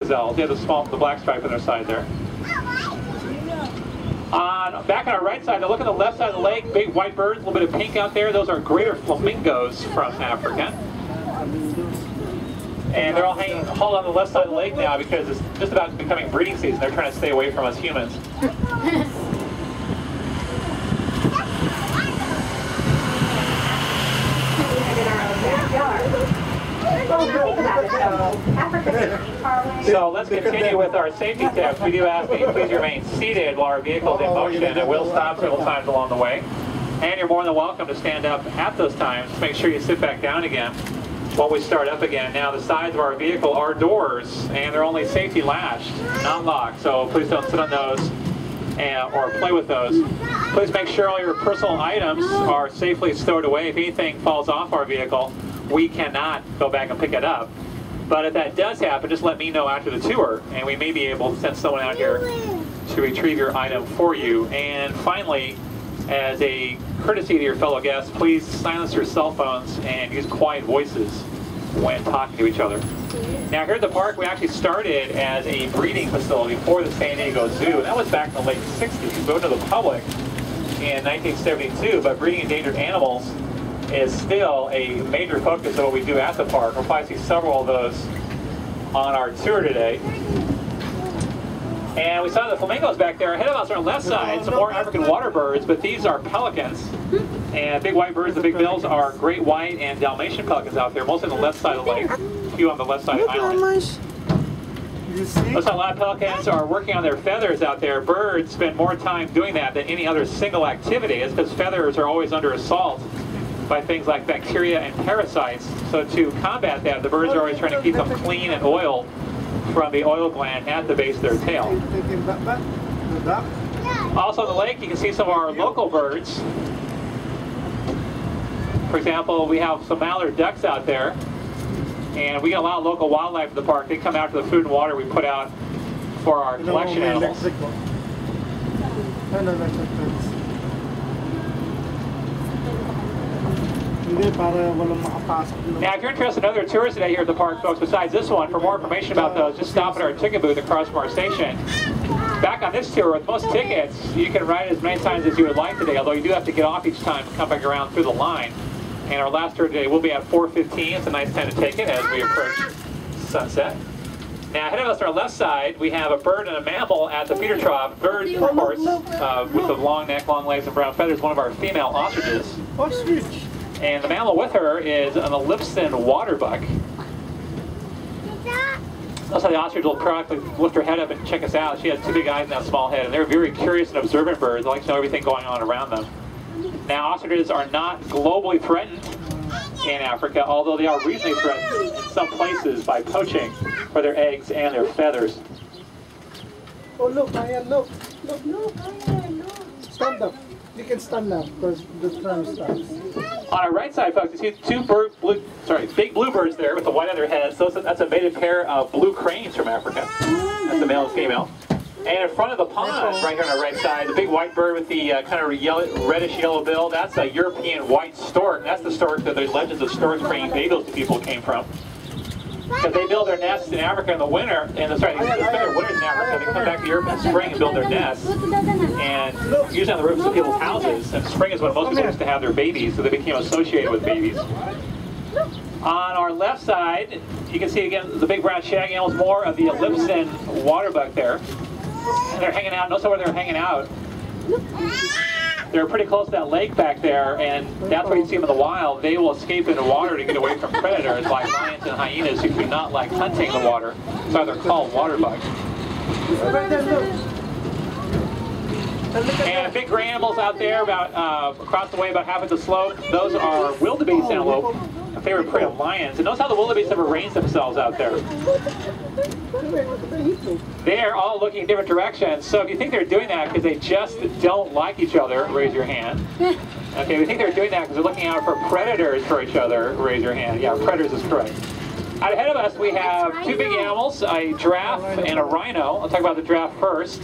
gazelles. They have the black stripe on their side there. Back on our right side, now look at the left side of the lake, big white birds, a little bit of pink out there. Those are greater flamingos from Africa. And they're all hauled on the left side of the lake now because it's just about becoming breeding season. They're trying to stay away from us humans. So let's continue with our safety tips. We do ask that you please remain seated while our vehicle is in motion, and we'll stop several times along the way. And you're more than welcome to stand up at those times. Make sure you sit back down again while we start up again. Now the sides of our vehicle are doors, and they're only safety latched, not locked. So please don't sit on those or play with those. Please make sure all your personal items are safely stowed away. If anything falls off our vehicle, we cannot go back and pick it up. But if that does happen, just let me know after the tour, and we may be able to send someone out here to retrieve your item for you. And finally, as a courtesy to your fellow guests, please silence your cell phones and use quiet voices when talking to each other. Now here at the park, we actually started as a breeding facility for the San Diego Zoo, and that was back in the late 60s. We opened to the public in 1972, but breeding endangered animals is still a major focus of what we do at the park. We'll probably see several of those on our tour today. And we saw the flamingos back there. Ahead of us on our left side, some more African water birds, but these are pelicans. And big white birds, the big bills, are great white and Dalmatian pelicans out there, mostly on the left side of the lake, a few on the left side of the island. Looks like a lot of pelicans are working on their feathers out there. Birds spend more time doing that than any other single activity. It's because feathers are always under assault by things like bacteria and parasites. So to combat that, the birds are always trying to keep them clean and oiled from the oil gland at the base of their tail. Also on the lake, you can see some of our local birds. For example, we have some mallard ducks out there, and we get a lot of local wildlife at the park. They come out to the food and water we put out for our collection animals. Now, if you're interested in other tours today here at the park, folks, besides this one, for more information about those, just stop at our ticket booth across from our station. Back on this tour, with most tickets, you can ride as many times as you would like today, although you do have to get off each time and come back around through the line. And our last tour today will be at 4:15. It's a nice time to take it as we approach sunset. Now, ahead of us on our left side, we have a bird and a mammal at the feeder trough. Bird, of course, with the long neck, long legs, and brown feathers, one of our female ostriches. Ostrich. And the mammal with her is an Ellipson waterbuck. That's how the ostrich will periodically lift her head up and check us out. She has two big eyes and that small head, and they're very curious and observant birds. They like to know everything going on around them. Now, ostriches are not globally threatened in Africa, although they are regionally threatened in some places by poaching for their eggs and their feathers. Oh, look, Ryan, look. Look, look. Stand up. You can stand now because the tram starts. On our right side, folks, you see two big bluebirds there with the white on their heads. So that's a mated pair of blue cranes from Africa. That's the male and female. And in front of the pond, right here on our right side, the big white bird with the kind of reddish yellow bill, that's a European white stork. That's the stork that the legends of storks bringing bagels to people came from. Because they build their nests in Africa in the winter, and they spend their winters in Africa. They come back to Europe in the spring and build their nests, and usually on the roofs of people's houses. And spring is when most people used to have their babies, so they became associated with babies. On our left side, you can see again the big brown shaggy animals, more of the Ellipson waterbuck there. And they're hanging out. Notice where they're hanging out. They're pretty close to that lake back there, and that's where you see them in the wild. They will escape into water to get away from predators like lions and hyenas who do not like hunting the water. So they're called waterbucks. And big gray animals out there, about across the way, about half of the slope. Those are wildebeest antelope, a favorite prey of lions. And notice how the wildebeest have arranged themselves out there. They're all looking in different directions. So if you think they're doing that because they just don't like each other, raise your hand. Okay, if you think they're doing that because they're looking out for predators for each other, raise your hand. Yeah, predators is correct. Out ahead of us, we have two big animals, a giraffe and a rhino. I'll talk about the giraffe first.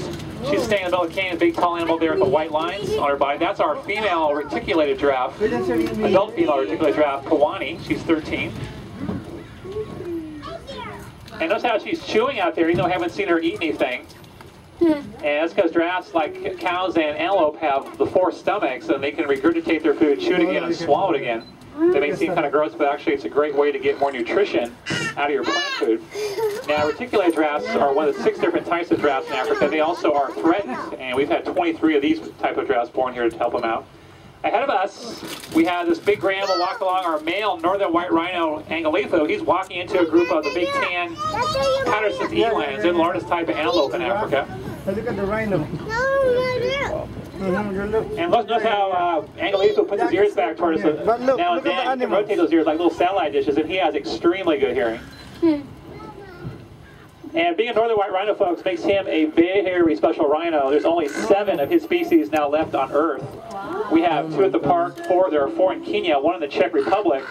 She's staying in the middle of the canyon, big tall animal there with the white lines on her body. That's our female reticulated giraffe, adult female reticulated giraffe, Kawani. She's 13. And notice how she's chewing out there, even though I haven't seen her eat anything. And that's because giraffes, like cows and antelope, have the 4 stomachs, and they can regurgitate their food, chew it again, and swallow it again. That may seem kind of gross, but actually it's a great way to get more nutrition out of your plant food. Now, reticulated giraffes are one of the 6 different types of giraffes in Africa. They also are threatened, and we've had 23 of these type of giraffes born here to help them out. Ahead of us, we have this big gray animal walk along, our male northern white rhino, Angoletho. He's walking into a group of the big tan Patterson's elands. They're the largest type of antelope in Africa. Look at the rhino. And notice how Angoletho puts his ears back towards us. Now and then, he can rotate those ears like little satellite dishes, and he has extremely good hearing. And being a northern white rhino, folks, makes him a very special rhino. There's only 7 of his species now left on Earth. We have 2 at the park, there are 4 in Kenya, 1 in the Czech Republic.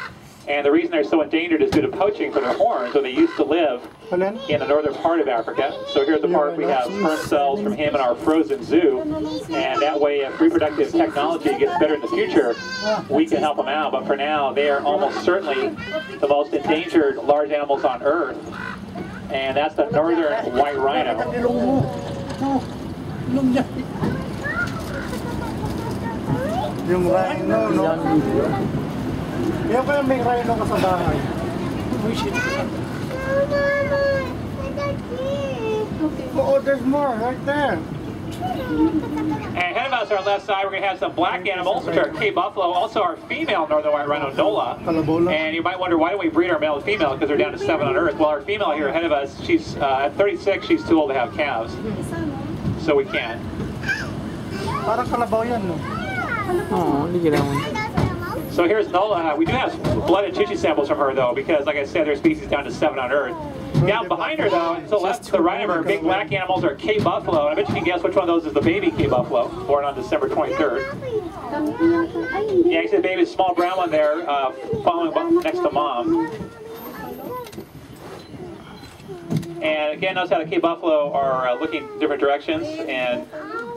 And the reason they're so endangered is due to poaching for their horns, where they used to live in the northern part of Africa. So here at the park we have sperm cells from him in our frozen zoo. And that way, if reproductive technology gets better in the future, we can help them out. But for now, they are almost certainly the most endangered large animals on Earth. And that's the northern white rhino. Yung rhino, no? Kaya pala may rhino ka sa bahay. Oh, there's more right there. And ahead of us, on our left side, we're going to have some black animals, which are Cape buffalo, also our female northern white rhino, Nola. And you might wonder, why don't we breed our male and female? Because they're down to 7 on Earth. Well, our female here ahead of us, she's at 36, she's too old to have calves. So we can't. Parang kalabaw yan, no? Oh, look at that one. So here's Nola. We do have blood and tissue samples from her, though, because, like I said, their species down to 7 on Earth. Down behind her, though, to the left, to the right of her, big black animals are Cape buffalo. And I bet you can guess which one of those is the baby Cape buffalo, born on December 23rd. Yeah, you see the baby, small brown one there, following next to mom. And again, notice how the Cape buffalo are looking different directions, and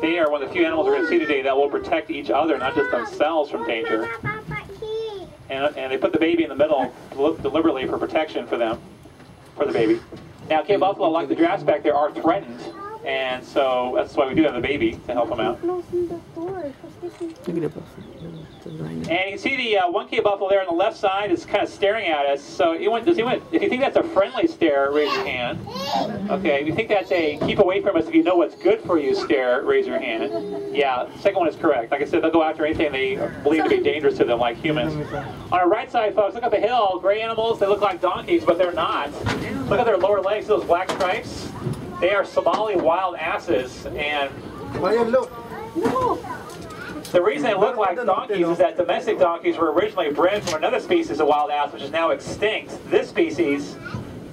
they are one of the few animals we're going to see today that will protect each other, not just themselves, from danger. And they put the baby in the middle deliberately for protection for them, for the baby. Now, Cape buffalo, like the giraffes back there, are threatened, and so that's why we do have the baby to help them out. And you can see the one Cape buffalo there on the left side is kind of staring at us. So if you think that's a friendly stare, raise your hand. Okay, if you think that's a keep away from us if you know what's good for you stare, raise your hand. Yeah, the second one is correct. Like I said, they'll go after anything they believe to be dangerous to them, like humans. On our right side, folks, look up the hill. Gray animals, they look like donkeys, but they're not. Look at their lower legs, those black stripes. They are Somali wild asses, and look. the reason they look like donkeys is that domestic donkeys were originally bred from another species of wild ass, which is now extinct. This species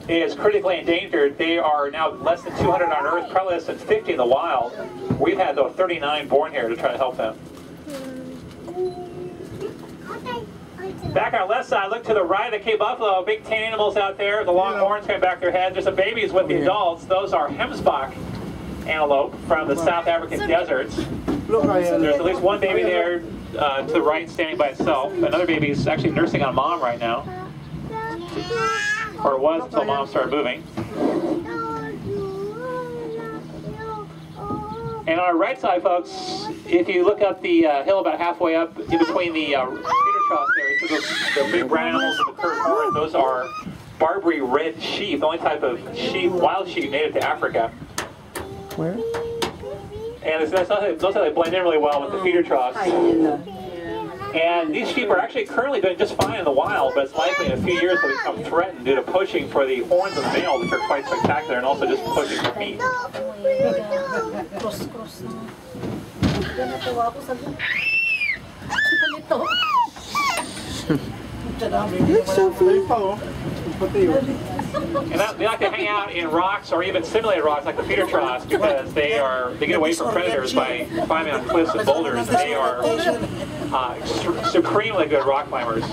is critically endangered. They are now less than 200 on Earth, probably less than 50 in the wild. We've had, though, 39 born here to try to help them. Back on our left side, look to the right of the Cape buffalo. Big tan animals out there, the long horns coming back their head. There's some babies with the adults. Those are Hemsbach antelope from the South African deserts. There's at least one baby there to the right standing by itself. Another baby is actually nursing on mom right now. Or was until mom started moving. And on our right side, folks, if you look up the hill about halfway up in between the feeder troughs there, you see the big brown animals with the curved horn. Those are Barbary red sheep, the only type of sheep, wild sheep native to Africa. Where? And those how they blend in really well with the feeder troughs. And these sheep are actually currently doing just fine in the wild, but it's likely in a few years they'll become threatened due to poaching for the horns of the male, which are quite spectacular, and also just poaching for meat. And they like to hang out in rocks or even simulated rocks like the feeder troughs because they get away from predators by climbing on cliffs and boulders. They are supremely good rock climbers.